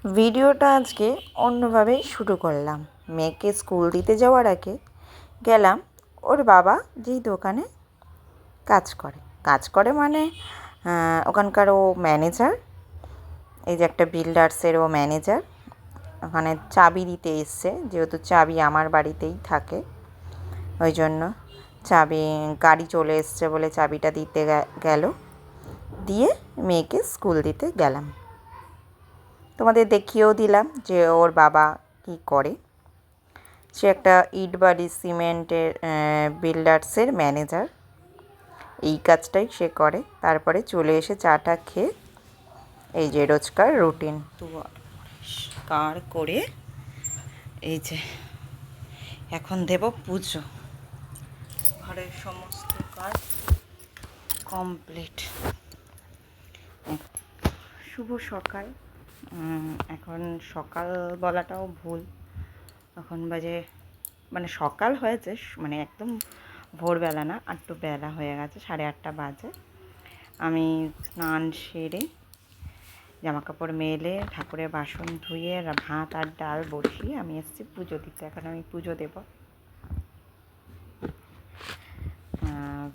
ভিডিওটা আজকে অন্যভাবেই শুরু করলাম। মেয়েকে স্কুল দিতে যাওয়ার আগে গেলাম ওর বাবা যেই দোকানে কাজ করে মানে ওখানকার ও ম্যানেজার। এই যে একটা বিল্ডার্সের ও ম্যানেজার, ওখানে চাবি দিতে এসছে, যেহেতু চাবি আমার বাড়িতেই থাকে ওই জন্য চাবি গাড়ি চলে এসছে বলে চাবিটা দিতে গেল, দিয়ে মেয়েকে স্কুল দিতে গেলাম। তোমাদের দেখিয়েও দিলাম যে ওর বাবা কী করে। সে একটা ইট বালি সিমেন্টের বিল্ডার্সের ম্যানেজার, এই কাজটাই সে করে। তারপরে চলে এসে চাটা খেয়ে এই যে রোজকার রুটিন পরিষ্কার করে এই যে এখন দেব পুজো। ঘরের সমস্ত কাজ কমপ্লিট। শুভ সকাল। এখন সকাল বলাটাও ভুল, এখন বাজে মানে সকাল হয়েছে, মানে একদম ভোরবেলা না, একটু বেলা হয়ে গেছে, 8:30 বাজে। আমি স্নান সেরে জামা কাপড় মেলে ঠাকুরের বাসন ধুয়ে ভাত আর ডাল বসিয়ে আমি এসেছি পুজো দিতে। এখন আমি পুজো দেব।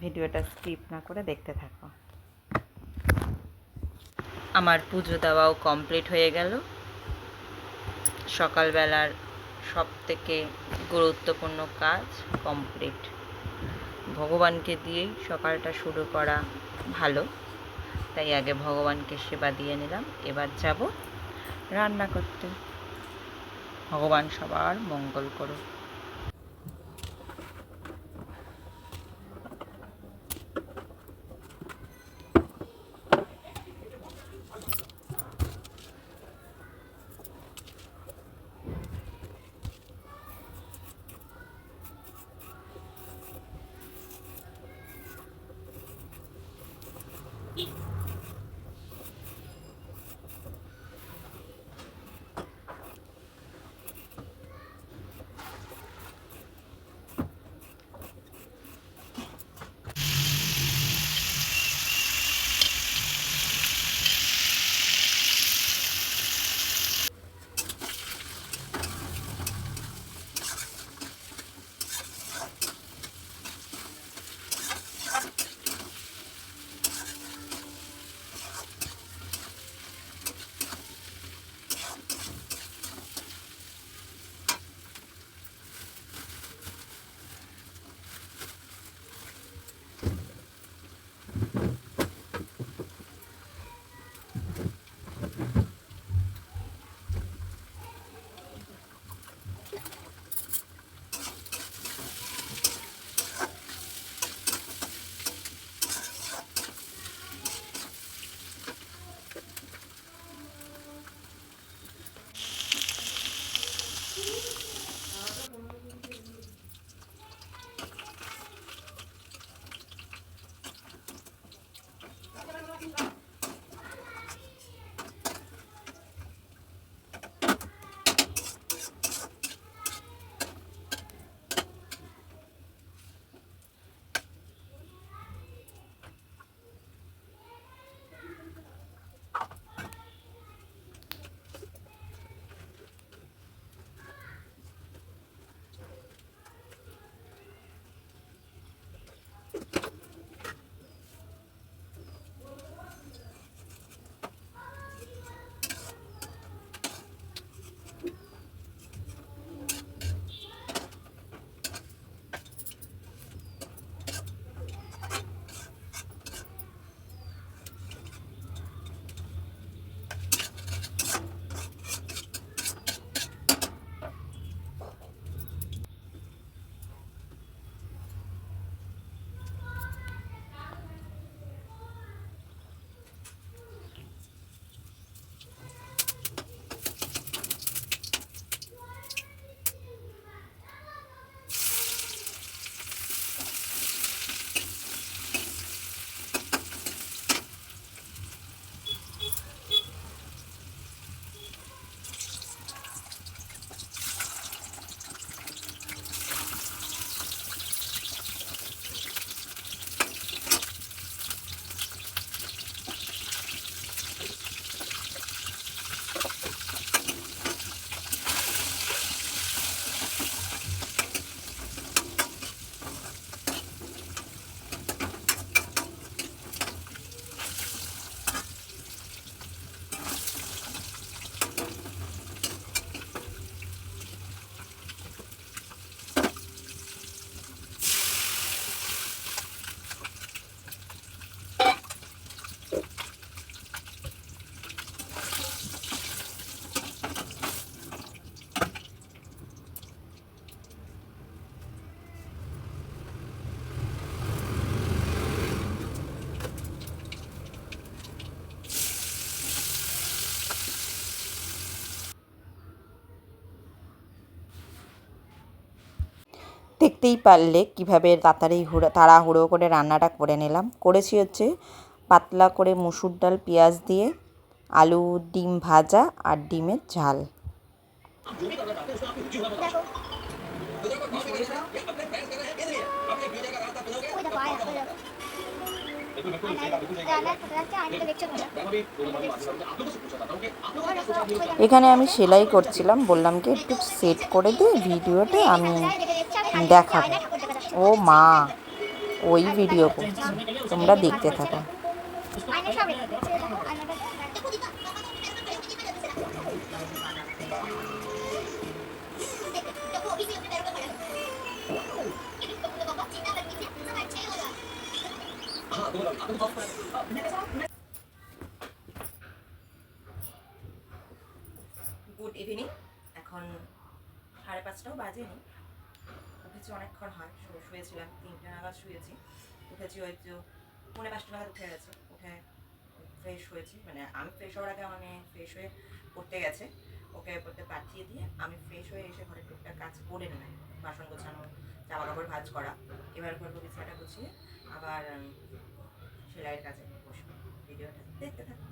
ভিডিওটা স্কিপ না করে দেখতে থাকো। আমার পুজো দেওয়াও কমপ্লিট হয়ে গেল। সকালবেলার সব থেকে গুরুত্বপূর্ণ কাজ কমপ্লিট। ভগবানকে দিয়েই সকালটা শুরু করা ভালো, তাই আগে ভগবানকে সেবা দিয়ে নিলাম। এবার যাব রান্না করতে। ভগবান সবার মঙ্গল করুক। দেখতেই পারলে কীভাবে তাড়াহুড়ো করে রান্নাটা করে নিলাম। করেছি হচ্ছে পাতলা করে মুসুর ডাল পেঁয়াজ দিয়ে, আলু ডিম ভাজা আর ডিমের ঝাল। এখানে আমি সেলাই করছিলাম, বললাম কি একটু সেট করে দে ভিডিওটা, আমি দেখাবো। ও মা, ওই ভিডিও করছে, তোমরা দেখতে থাকো। Good evening. এখন 5:30টাও বাজেনি, উঠেছি অনেকক্ষণ হয়, শুয়েছিলাম 3টে নাগাদ শুয়েছি, উঠেছি হয়তো 4:45 নাগাদ উঠে গেছে। উঠে ফ্রেশ হয়েছি, মানে আমি ফ্রেশ হওয়ার আগে আমার মেয়ে ফ্রেশ হয়ে পড়তে গেছে, ওকে পড়তে পাঠিয়ে দিয়ে আমি ফ্রেশ হয়ে এসে ঘরে টুকটাক কাজ করে নিলাম, বাসন গোছানো, জামা কাপড় ভাঁজ করা। এবার করবো বিছানাটা গুছিয়ে আবার সেলাইয়ের কাজে বসবো। ভিডিওটা দেখতে থাকো।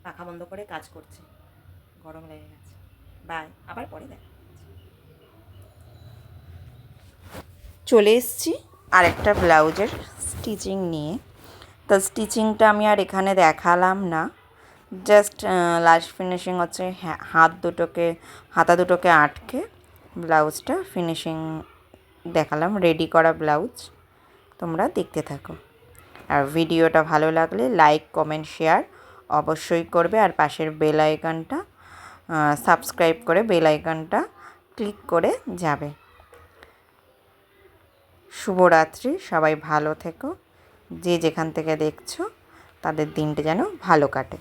পাখা বন্ধ করে কাজ করছে, গরম লেগে গেছে। বাই, আবার পরে দেখা। চলে এসেছি আরেকটা ব্লাউজের স্টিচিং নিয়ে। তো স্টিচিংটা আমি আর এখানে দেখালাম না, জাস্ট লাস্ট ফিনিশিং হচ্ছে হাতা দুটোকে আটকে ব্লাউজটা ফিনিশিং দেখালাম, রেডি করা ব্লাউজ। তোমরা দেখতে থাকো, আর ভিডিওটা ভালো লাগলে লাইক কমেন্ট শেয়ার অবশ্যই করবে, আর পাশের বেল আইকনটা সাবস্ক্রাইব করে বেল আইকনটা ক্লিক করে যাবে। শুভরাত্রি, সবাই ভালো থেকো, যে যেখান থেকে দেখছো তাদের দিনটা যেন ভালো কাটে।